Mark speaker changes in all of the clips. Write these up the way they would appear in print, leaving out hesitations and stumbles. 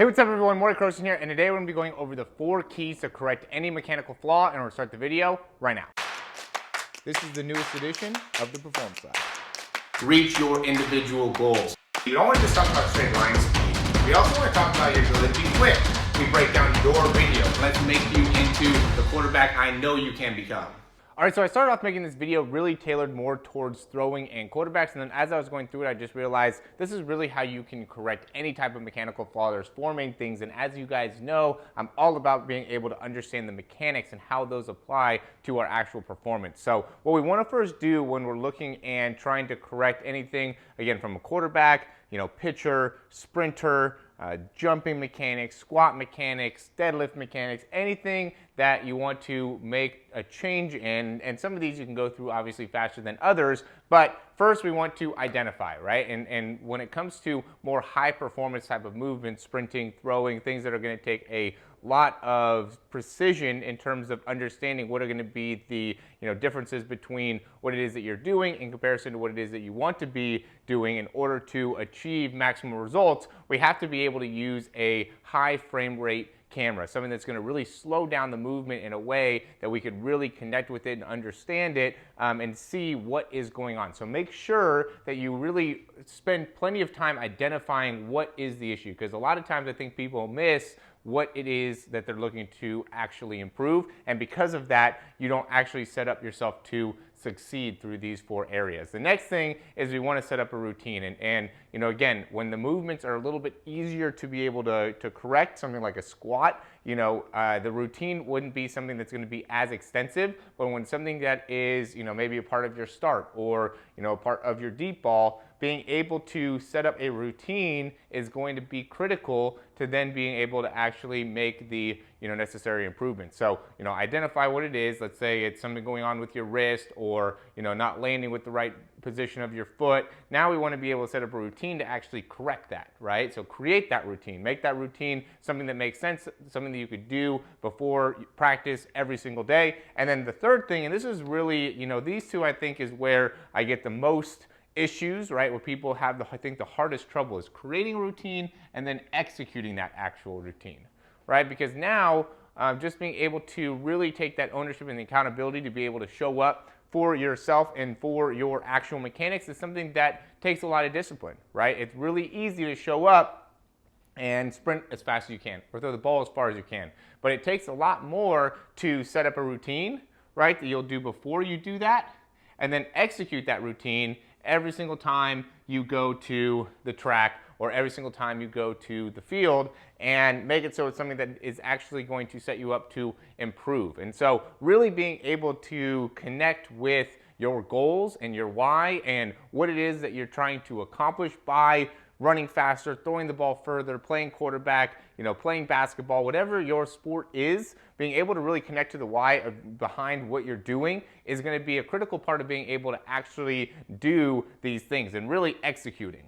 Speaker 1: Hey, what's up everyone, Morey Croson here, and today we're going to be going over the 4 keys to correct any mechanical flaw, and we're going to start the video right now. This is the newest edition of the Performance Lab.
Speaker 2: Reach your individual goals. You don't want to just talk about straight line speed. We also want to talk about your ability to quit. We break down your video. Let's make you into the quarterback I know you can become.
Speaker 1: Alright, so I started off making this video really tailored more towards throwing and quarterbacks, and then as I was going through it, I just realized this is really how you can correct any type of mechanical flaw. There's 4 main things, and as you guys know, I'm all about being able to understand the mechanics and how those apply to our actual performance. So what we want to first do when we're looking and trying to correct anything, again, from a quarterback, pitcher, sprinter, jumping mechanics, squat mechanics, deadlift mechanics, anything that you want to make a change in. And some of these you can go through obviously faster than others, but first we want to identify, right? And when it comes to more high performance type of movements, sprinting, throwing, things that are going to take a lot of precision in terms of understanding what are going to be the differences between what it is that you're doing in comparison to what it is that you want to be doing in order to achieve maximum results, we have to be able to use a high frame rate camera, something that's going to really slow down the movement in a way that we could really connect with it and understand it and see what is going on. So make sure that you really spend plenty of time identifying what is the issue, because a lot of times I think people miss what it is that they're looking to actually improve, and because of that you don't actually set up yourself to succeed through these 4 areas. The next thing is we want to set up a routine, and again, when the movements are a little bit easier to be able to correct, something like a squat, the routine wouldn't be something that's going to be as extensive, but when something that is maybe a part of your start or a part of your deep ball, being able to set up a routine is going to be critical to then being able to actually make the necessary improvements. So identify what it is. Let's say it's something going on with your wrist, or not landing with the right position of your foot. Now we want to be able to set up a routine to actually correct that, right? So create that routine, make that routine something that makes sense, something that you could do before you practice every single day. And then the third thing, and this is really, these 2 I think is where I get the most issues, right? Where people have I think the hardest trouble is creating a routine and then executing that actual routine, right? Because now just being able to really take that ownership and the accountability to be able to show up for yourself and for your actual mechanics is something that takes a lot of discipline, right? It's really easy to show up and sprint as fast as you can or throw the ball as far as you can, but it takes a lot more to set up a routine, right, that you'll do before you do that, and then execute that routine every single time you go to the track or every single time you go to the field, and make it so it's something that is actually going to set you up to improve. And so really being able to connect with your goals and your why and what it is that you're trying to accomplish by running faster, throwing the ball further, playing quarterback, playing basketball, whatever your sport is, being able to really connect to the why behind what you're doing is going to be a critical part of being able to actually do these things and really executing,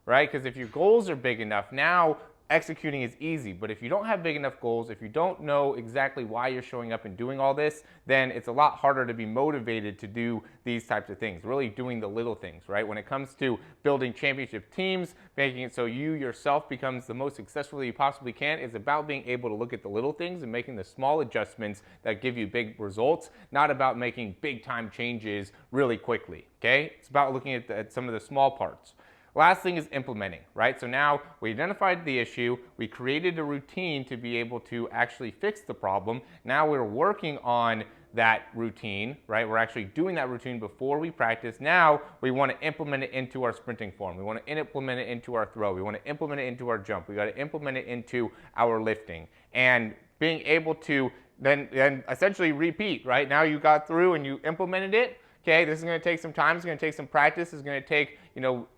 Speaker 1: right? Because if your goals are big enough, now executing is easy. But if you don't have big enough goals, if you don't know exactly why you're showing up and doing all this, then it's a lot harder to be motivated to do these types of things, really doing the little things, right? When it comes to building championship teams, making it so you yourself becomes the most successful that you possibly can, is about being able to look at the little things and making the small adjustments that give you big results, not about making big time changes really quickly, okay? It's about looking at some of the small parts. Last thing is implementing, right? So now we identified the issue, we created a routine to be able to actually fix the problem. Now we're working on that routine, right? We're actually doing that routine before we practice. Now we want to implement it into our sprinting form. We want to implement it into our throw. We want to implement it into our jump. We got to implement it into our lifting. And being able to then essentially repeat, right? Now you got through and you implemented it. Okay, this is going to take some time. It's going to take some practice. It's going to take,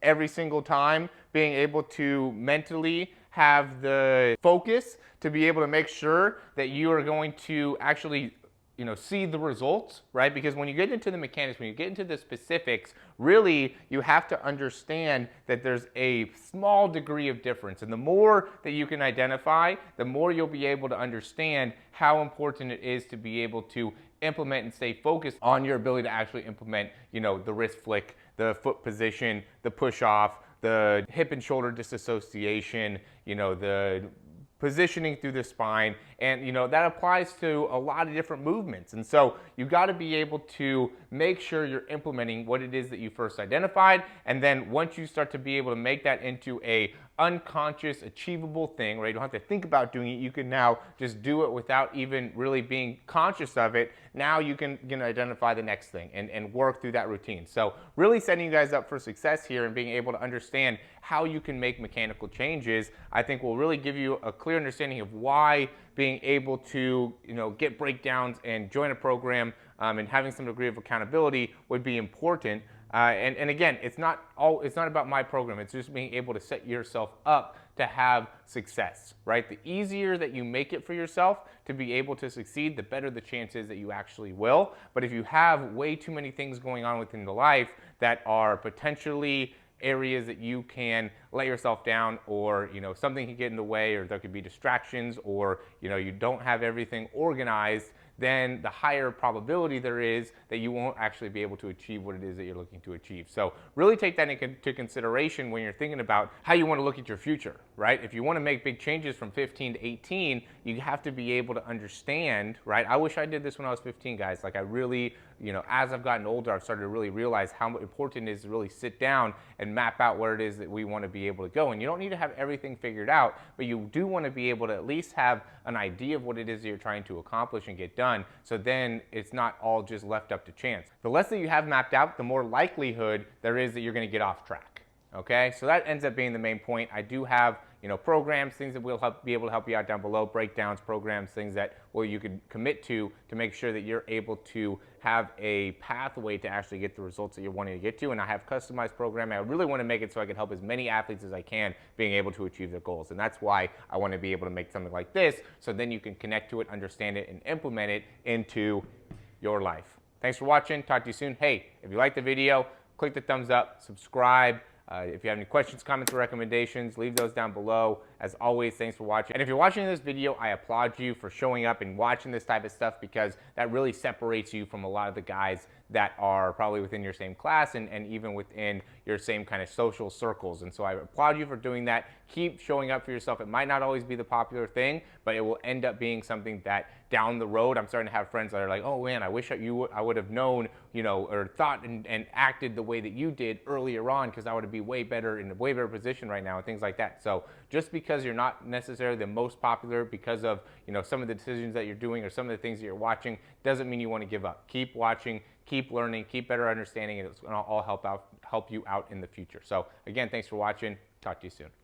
Speaker 1: every single time being able to mentally have the focus to be able to make sure that you are going to actually see the results, right? Because when you get into the mechanics, when you get into the specifics, really you have to understand that there's a small degree of difference. And the more that you can identify, the more you'll be able to understand how important it is to be able to implement and stay focused on your ability to actually implement, the wrist flick, the foot position, the push off, the hip and shoulder disassociation, the positioning through the spine, and that applies to a lot of different movements. And so you got to be able to make sure you're implementing what it is that you first identified, and then once you start to be able to make that into a unconscious, achievable thing, right? You don't have to think about doing it. You can now just do it without even really being conscious of it. Now you can identify the next thing and work through that routine. So really setting you guys up for success here and being able to understand how you can make mechanical changes, I think will really give you a clear understanding of why being able to get breakdowns and join a program and having some degree of accountability would be important. And again, it's not about my program. It's just being able to set yourself up to have success, right? The easier that you make it for yourself to be able to succeed, the better the chances that you actually will. But if you have way too many things going on within the life that are potentially areas that you can let yourself down, or something can get in the way, or there could be distractions, or you don't have everything organized, then the higher probability there is that you won't actually be able to achieve what it is that you're looking to achieve. So really take that into consideration when you're thinking about how you want to look at your future, right? If you want to make big changes from 15 to 18, you have to be able to understand, right? I wish I did this when I was 15, guys. Like I really, as I've gotten older, I've started to really realize how important it is to really sit down and map out where it is that we want to be able to go. And you don't need to have everything figured out, but you do want to be able to at least have an idea of what it is that you're trying to accomplish and get done. So then it's not all just left up to chance. The less that you have mapped out, the more likelihood there is that you're going to get off track. Okay, so that ends up being the main point. I do have programs, things that will be able to help you out down below, breakdowns, programs, things that you can commit to make sure that you're able to have a pathway to actually get the results that you're wanting to get to. And I have customized programming. I really want to make it so I can help as many athletes as I can being able to achieve their goals. And that's why I want to be able to make something like this, so then you can connect to it, understand it, and implement it into your life. Thanks for watching. Talk to you soon. Hey, if you liked the video, click the thumbs up, subscribe. If you have any questions, comments, or recommendations, leave those down below. As always, thanks for watching. And if you're watching this video, I applaud you for showing up and watching this type of stuff, because that really separates you from a lot of the guys that are probably within your same class and even within your same kind of social circles. And so I applaud you for doing that. Keep showing up for yourself. It might not always be the popular thing, but it will end up being something that down the road, I'm starting to have friends that are like, oh man, I wish I would have known, or thought and acted the way that you did earlier on, because I would be way better in a way better position right now, and things like that. So just because you're not necessarily the most popular because of some of the decisions that you're doing or some of the things that you're watching, doesn't mean you want to give up. Keep watching, keep learning, keep better understanding, and it's going to all help you out in the future. So again, thanks for watching. Talk to you soon.